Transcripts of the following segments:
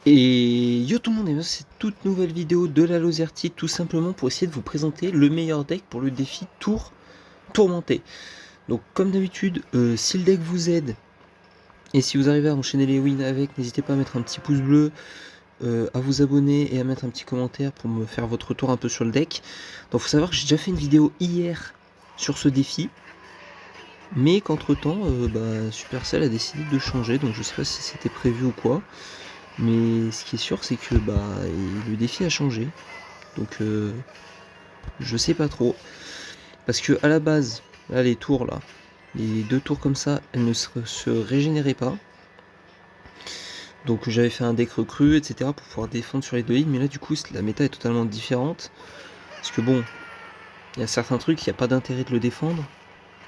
Et yo tout le monde, et c'est toute nouvelle vidéo de la Lozerty, tout simplement pour essayer de vous présenter le meilleur deck pour le défi Tour Tourmenté. Donc comme d'habitude, si le deck vous aide, et si vous arrivez à enchaîner les wins avec, n'hésitez pas à mettre un petit pouce bleu, à vous abonner et à mettre un petit commentaire pour me faire votre retour un peu sur le deck. Donc faut savoir que j'ai déjà fait une vidéo hier sur ce défi, mais qu'entre temps, Supercell a décidé de changer, donc je sais pas si c'était prévu ou quoi. Mais ce qui est sûr, c'est que le défi a changé. Donc je sais pas trop. Parce que à la base, là les tours là, les deux tours comme ça, elles ne se régénéraient pas. Donc j'avais fait un deck recru, etc. pour pouvoir défendre sur les deux lignes. Mais là du coup la méta est totalement différente. Parce que bon, il y a certains trucs, il n'y a pas d'intérêt de le défendre.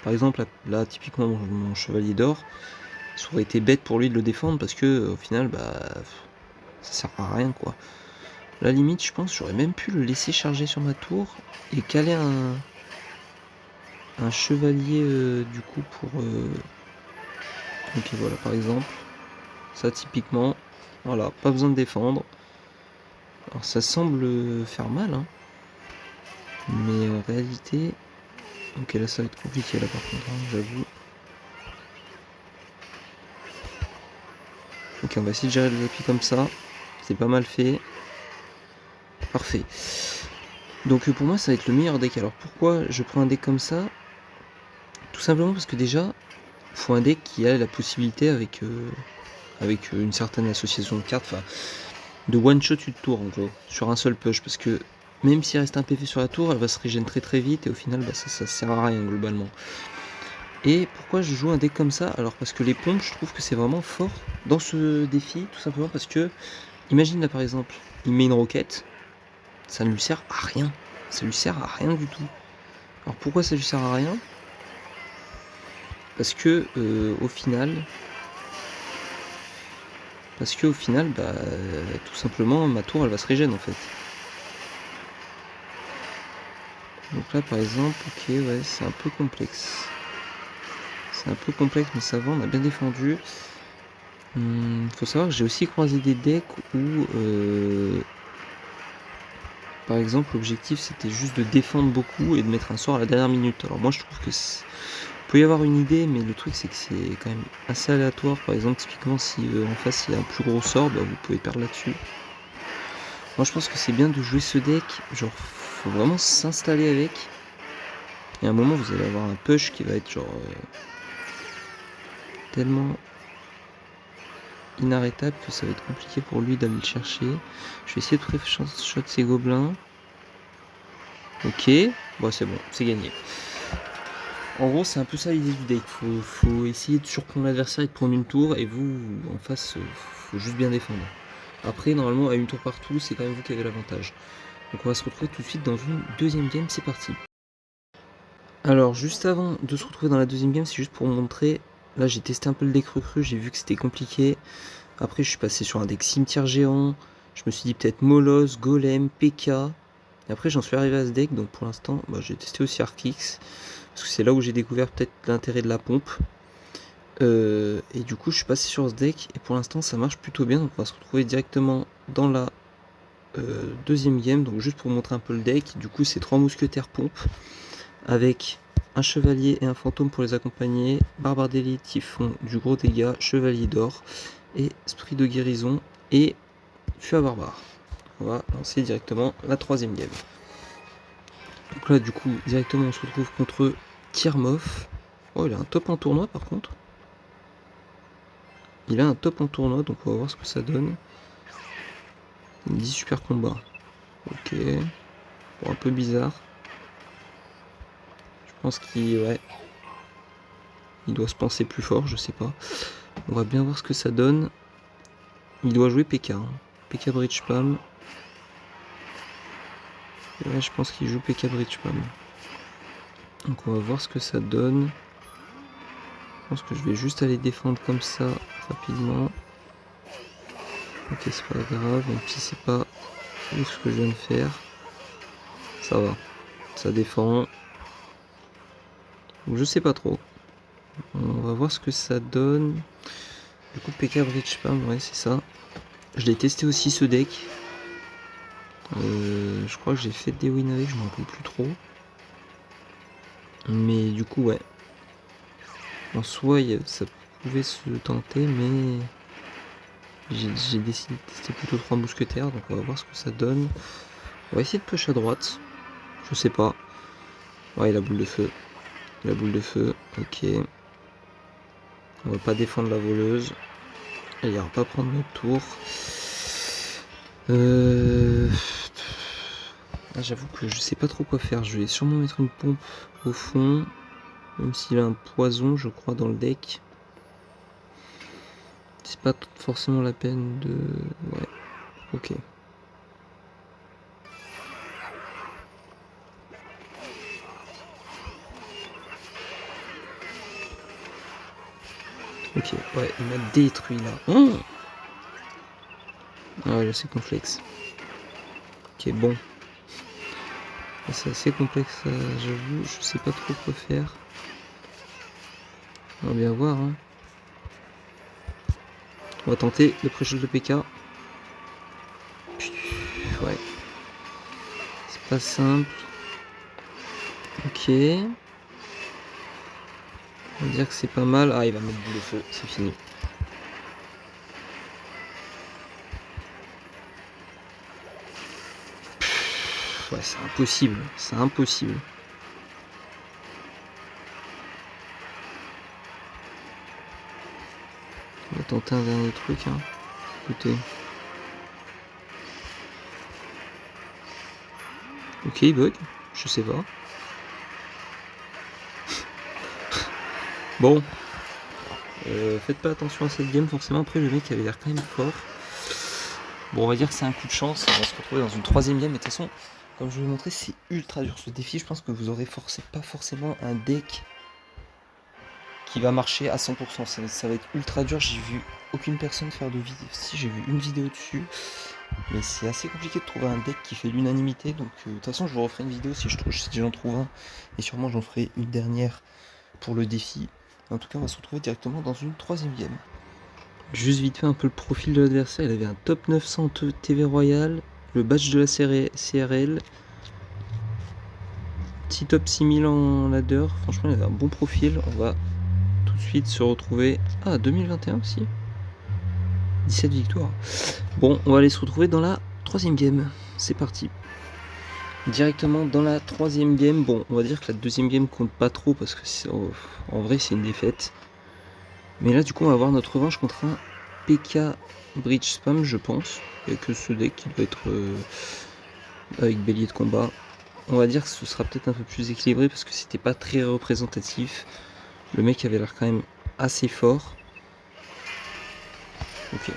Par exemple, là typiquement mon chevalier d'or, ça aurait été bête pour lui de le défendre parce que au final, ça sert à rien quoi. La limite, je pense, j'aurais même pu le laisser charger sur ma tour et caler un chevalier du coup pour... Ok, voilà, par exemple. Ça, typiquement, voilà, pas besoin de défendre. Alors, ça semble faire mal, hein. Mais en réalité... Ok, là, ça va être compliqué, là, par contre, hein, j'avoue. Ok, on va essayer de gérer les appuis comme ça. C'est pas mal fait. Parfait. Donc, pour moi, ça va être le meilleur deck. Alors, pourquoi je prends un deck comme ça? Tout simplement parce que déjà, il faut un deck qui a la possibilité avec une certaine association de cartes, de one-shot une tour en gros, sur un seul push, parce que même s'il reste un PV sur la tour, elle va se régénérer très très vite, et au final, ça sert à rien globalement. Et pourquoi je joue un deck comme ça? Alors parce que les pompes, je trouve que c'est vraiment fort dans ce défi, tout simplement parce que, imagine là par exemple, il met une roquette, ça ne lui sert à rien, ça lui sert à rien du tout. Alors pourquoi ça lui sert à rien? Parce que au final, tout simplement, ma tour elle va se régénérer en fait. Donc là par exemple, ok, ouais, c'est un peu complexe. C'est un peu complexe, mais ça va, on a bien défendu. Faut savoir que j'ai aussi croisé des decks où, par exemple, l'objectif c'était juste de défendre beaucoup et de mettre un sort à la dernière minute. Alors moi je trouve que peut y avoir une idée, mais le truc c'est que c'est quand même assez aléatoire. Par exemple, typiquement si en face il y a un plus gros sort, vous pouvez perdre là-dessus. Moi je pense que c'est bien de jouer ce deck, genre faut vraiment s'installer avec. Et à un moment vous allez avoir un push qui va être genre tellement inarrêtable que ça va être compliqué pour lui d'aller le chercher. Je vais essayer de pré-shot ses gobelins. Ok, bon c'est bon, c'est gagné. En gros c'est un peu ça l'idée du deck, faut essayer de surprendre l'adversaire et de prendre une tour, et vous en face faut juste bien défendre. Après normalement à une tour partout c'est quand même vous qui avez l'avantage. Donc on va se retrouver tout de suite dans une deuxième game, c'est parti. Alors juste avant de se retrouver dans la deuxième game, c'est juste pour vous montrer, là j'ai testé un peu le deck recru, j'ai vu que c'était compliqué. Après je suis passé sur un deck cimetière géant, je me suis dit peut-être Moloss, Golem, PK. Et après j'en suis arrivé à ce deck, donc pour l'instant j'ai testé aussi Arcix, parce que c'est là où j'ai découvert peut-être l'intérêt de la pompe. Et du coup je suis passé sur ce deck, et pour l'instant ça marche plutôt bien, donc on va se retrouver directement dans la deuxième game. Donc juste pour vous montrer un peu le deck, du coup c'est 3 mousquetaires pompe, avec un chevalier et un fantôme pour les accompagner, barbares d'élite qui font du gros dégât, chevalier d'or, et esprit de guérison, et fût à barbare. On va lancer directement la troisième game. Donc là du coup directement on se retrouve contre Tiermoff. Oh il a un top en tournoi par contre. Il a un top en tournoi, donc on va voir ce que ça donne. Il me dit super combat. Ok. Bon, un peu bizarre. Je pense qu'il il doit se penser plus fort, je sais pas. On va bien voir ce que ça donne. Il doit jouer PK. Hein. PK Bridge Spam. Ouais, je pense qu'il joue PK Bridge Spam. Donc on va voir ce que ça donne. Je pense que je vais juste aller défendre comme ça rapidement. Ok, c'est pas grave, même si c'est pas ouf ce que je viens de faire. Ça va. Ça défend. Donc je sais pas trop. On va voir ce que ça donne. Du coup, PK Bridge Spam, ouais, c'est ça. Je l'ai testé aussi ce deck. Je crois que j'ai fait des wins avec, je m'en rappelle plus trop. Mais du coup, ouais. En soi, ça pouvait se tenter, mais j'ai décidé de tester plutôt 3 mousquetaires, donc on va voir ce que ça donne. On va essayer de push à droite. Je sais pas. Ouais, la boule de feu. La boule de feu, ok. On va pas défendre la voleuse. Elle ira pas prendre notre tour. Ah, j'avoue que je sais pas trop quoi faire. Je vais sûrement mettre une pompe au fond. Même s'il a un poison, je crois, dans le deck. C'est pas forcément la peine de... Ouais, ok. Ok, ouais, il m'a détruit là. Oh, ah ouais, là c'est complexe. Ok, bon. C'est assez complexe, j'avoue. Je sais pas trop quoi faire. On va bien voir. Hein. On va tenter le pré-shot de PK. Ouais. C'est pas simple. Ok. On va dire que c'est pas mal. Ah, il va mettre boule de feu. C'est fini. Ouais, c'est impossible. C'est impossible. On va tenter un dernier truc. Hein. Écoutez. Ok, il bug. Je sais pas. Bon. Faites pas attention à cette game. Forcément, après, le mec avait l'air quand même fort. Bon, on va dire que c'est un coup de chance. On va se retrouver dans une troisième game. Mais de toute façon, comme je vous l'ai montré, c'est ultra dur ce défi. Je pense que vous aurez pas forcément un deck qui va marcher à 100%. Ça va être ultra dur. J'ai vu aucune personne faire de vidéo. Si, j'ai vu une vidéo dessus. Mais c'est assez compliqué de trouver un deck qui fait l'unanimité. Donc, de toute façon, je vous referai une vidéo si j'en trouve un. Et sûrement, j'en ferai une dernière pour le défi. En tout cas, on va se retrouver directement dans une troisième game. Juste vite fait un peu le profil de l'adversaire. Il avait un top 900 TV Royal, le badge de la CRL, petit top 6000 en ladder. Franchement, il avait un bon profil. On va tout de suite se retrouver. Ah, 2021 aussi. 17 victoires. Bon, on va aller se retrouver dans la troisième game. C'est parti. Directement dans la troisième game. Bon, on va dire que la deuxième game compte pas trop parce que en vrai, c'est une défaite. Mais là, du coup, on va avoir notre revanche contre un PK Bridge Spam, je pense. Il n'y a que ce deck qui doit être avec bélier de combat. On va dire que ce sera peut-être un peu plus équilibré parce que c'était pas très représentatif. Le mec avait l'air quand même assez fort. Ok.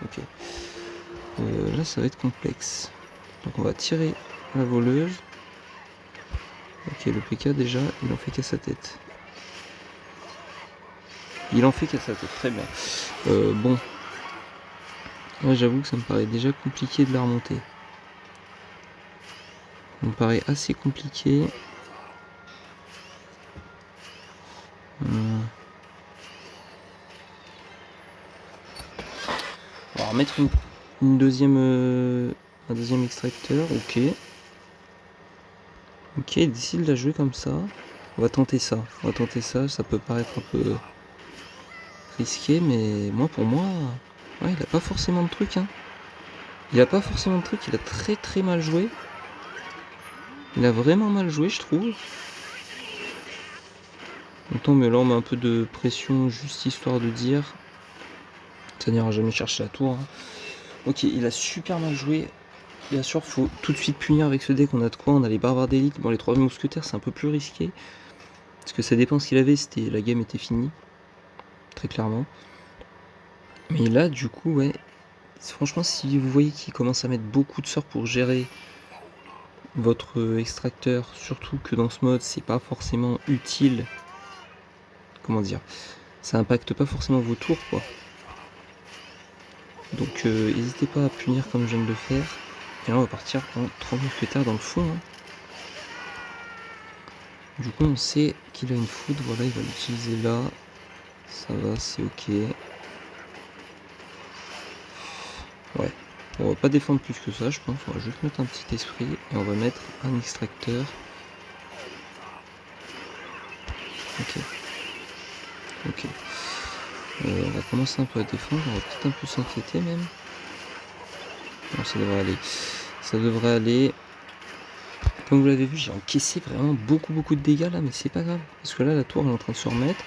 Ok. Là, ça va être complexe. Donc, on va tirer la voleuse. Ok, le PK déjà, il en fait qu'à sa tête. Il en fait qu'à sa tête, très bien. Bon. Là, j'avoue que ça me paraît déjà compliqué de la remonter. Ça me paraît assez compliqué. On va remettre un deuxième extracteur, ok. Ok, il décide de la jouer comme ça. On va tenter ça. Ça peut paraître un peu risqué, mais pour moi, ouais, il a pas forcément de truc. Hein. Il a pas forcément de truc, il a très très mal joué. Il a vraiment mal joué, je trouve. Attends, mais là on met un peu de pression juste histoire de dire. Ça n'ira jamais chercher la tour. Hein. Ok, il a super mal joué. Bien sûr, faut tout de suite punir avec ce deck. On a de quoi? On a les barbares d'élite. Bon, les 3 mousquetaires, c'est un peu plus risqué. Parce que ça dépend ce qu'il avait. La game était finie. Très clairement. Mais là, du coup, ouais. Franchement, si vous voyez qu'il commence à mettre beaucoup de sorts pour gérer votre extracteur, surtout que dans ce mode, c'est pas forcément utile. Comment dire? Ça impacte pas forcément vos tours, quoi. Donc, n'hésitez pas à punir comme je viens de le faire. Et là, on va partir en 3 mousquetaires dans le fond. Hein. Du coup, on sait qu'il a une foudre. Voilà, il va l'utiliser là. Ça va, c'est ok. Ouais. On va pas défendre plus que ça, je pense. On va juste mettre un petit esprit et on va mettre un extracteur. Ok. Ok. On va commencer un peu à défendre. On va peut-être un peu s'inquiéter même. Non, ça devrait aller. Ça devrait aller. Comme vous l'avez vu, j'ai encaissé vraiment beaucoup de dégâts là, mais c'est pas grave. Parce que là, la tour elle est en train de se remettre.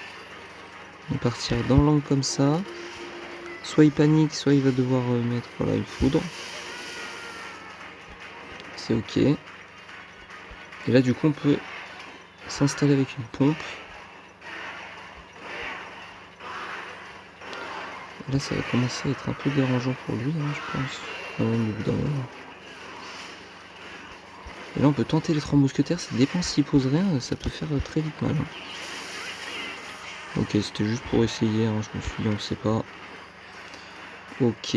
On va partir dans l'angle comme ça. Soit il panique, soit il va devoir mettre voilà, une foudre. C'est ok. Et là, du coup, on peut s'installer avec une pompe. Là, ça va commencer à être un peu dérangeant pour lui, hein, je pense. Quand même, au bout d'un moment. Et là, on peut tenter les 3 mousquetaires. Ça dépend s'il pose rien, ça peut faire très vite mal. Hein. Ok, c'était juste pour essayer. Hein, je me suis dit, on sait pas. Ok.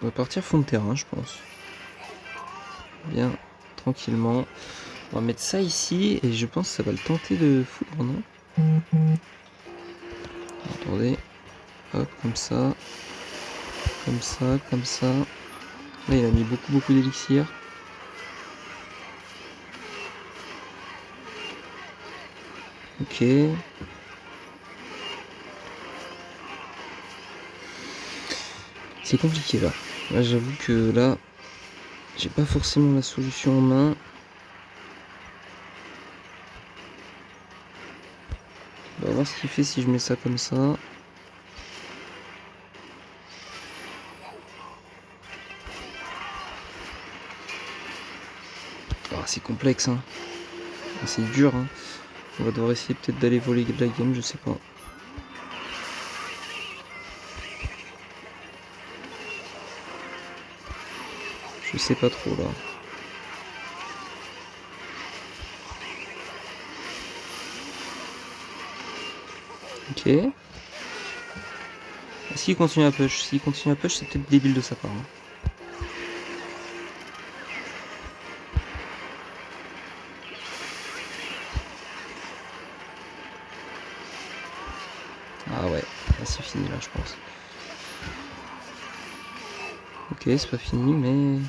On va partir fond de terrain, je pense. Bien, tranquillement. On va mettre ça ici et je pense que ça va le tenter de foudre, non? Attendez. Hop, comme ça. Comme ça, comme ça. Là, il a mis beaucoup d'élixir. Ok. C'est compliqué là. Là, j'avoue que là, j'ai pas forcément la solution en main. On va voir ce qu'il fait si je mets ça comme ça. Oh, c'est complexe, hein. C'est dur, hein. On va devoir essayer peut-être d'aller voler de la game, je sais pas. Je sais pas trop là. Ok. S'il continue à push, c'est peut-être débile de sa part. Hein. Ah ouais, là, c'est fini là, je pense. Ok, c'est pas fini, mais...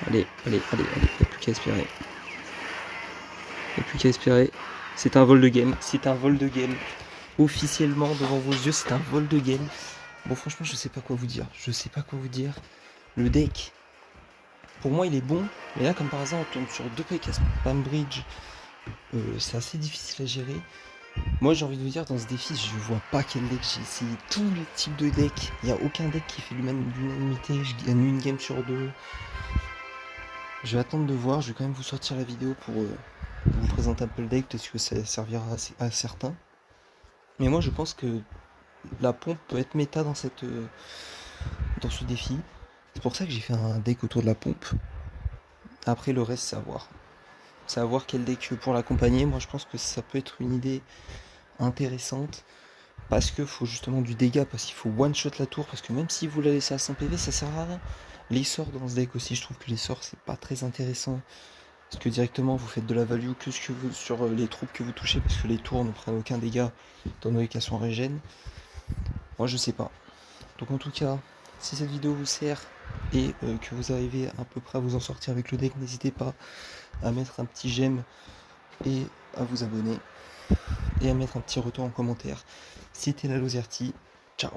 Allez, il n'y a plus qu'à espérer. Il n'y a plus qu'à espérer. C'est un vol de game, Officiellement, devant vos yeux, c'est un vol de game. Bon, franchement, je sais pas quoi vous dire. Le deck, pour moi, il est bon. Mais là, comme par hasard, on tombe sur 2 PK Spam Bridge. C'est assez difficile à gérer. Moi, j'ai envie de vous dire, dans ce défi, je vois pas quel deck. J'ai essayé tous les types de decks. Il n'y a aucun deck qui fait l'unanimité. Je gagne une game sur 2. Je vais attendre de voir. Je vais quand même vous sortir la vidéo pour vous présenter un peu le deck. Peut-être que ça servira à certains. Mais moi, je pense que la pompe peut être méta dans ce défi. C'est pour ça que j'ai fait un deck autour de la pompe. Après, le reste, c'est à voir. C'est à voir quel deck pour l'accompagner. Moi, je pense que ça peut être une idée intéressante. Parce qu'il faut justement du dégât, parce qu'il faut one-shot la tour. Parce que même si vous la laissez à 100 PV, ça sert à rien. Les sorts dans ce deck aussi, je trouve que les sorts, c'est pas très intéressant. Parce que directement, vous faites de la value que sur les troupes que vous touchez. Parce que les tours ne prennent aucun dégât, étant donné qu'elles sont régène. Moi, je sais pas. Donc en tout cas, si cette vidéo vous sert et que vous arrivez à peu près à vous en sortir avec le deck, n'hésitez pas à mettre un petit j'aime et à vous abonner et à mettre un petit retour en commentaire. C'était la Lozerty, ciao.